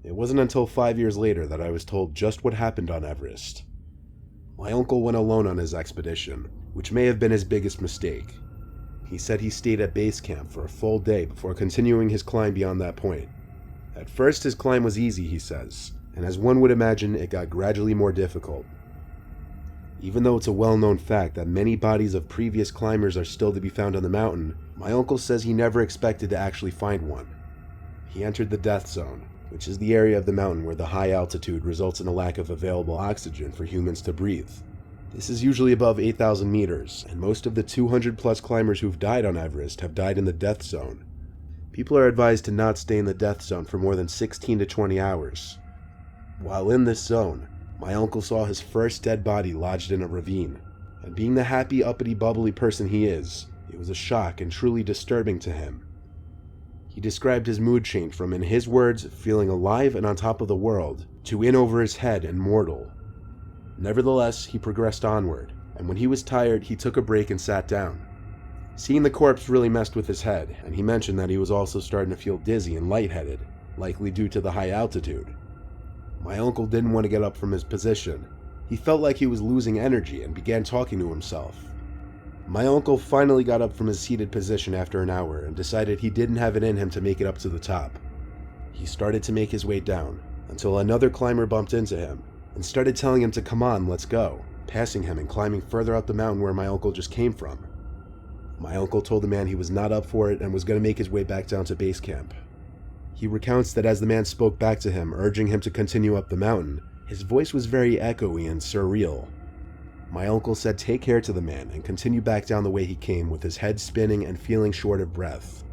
It wasn't until 5 years later that I was told just what happened on Everest. My uncle went alone on his expedition, which may have been his biggest mistake. He said he stayed at base camp for a full day before continuing his climb beyond that point. At first his climb was easy, he says, and as one would imagine, it got gradually more difficult. Even though it's a well-known fact that many bodies of previous climbers are still to be found on the mountain, my uncle says he never expected to actually find one. He entered the death zone, which is the area of the mountain where the high altitude results in a lack of available oxygen for humans to breathe. This is usually above 8,000 meters, and most of the 200 plus climbers who've died on Everest have died in the death zone. People are advised to not stay in the death zone for more than 16 to 20 hours. While in this zone, my uncle saw his first dead body lodged in a ravine, and being the happy, uppity-bubbly person he is, it was a shock and truly disturbing to him. He described his mood change from, in his words, feeling alive and on top of the world, to in over his head and mortal. Nevertheless, he progressed onward, and when he was tired, he took a break and sat down. Seeing the corpse really messed with his head, and he mentioned that he was also starting to feel dizzy and lightheaded, likely due to the high altitude. My uncle didn't want to get up from his position. He felt like he was losing energy and began talking to himself. My uncle finally got up from his seated position after an hour and decided he didn't have it in him to make it up to the top. He started to make his way down, until another climber bumped into him and started telling him to come on, let's go, passing him and climbing further up the mountain where my uncle just came from. My uncle told the man he was not up for it and was going to make his way back down to base camp. He recounts that as the man spoke back to him, urging him to continue up the mountain, his voice was very echoey and surreal. My uncle said take care to the man and continue back down the way he came with his head spinning and feeling short of breath.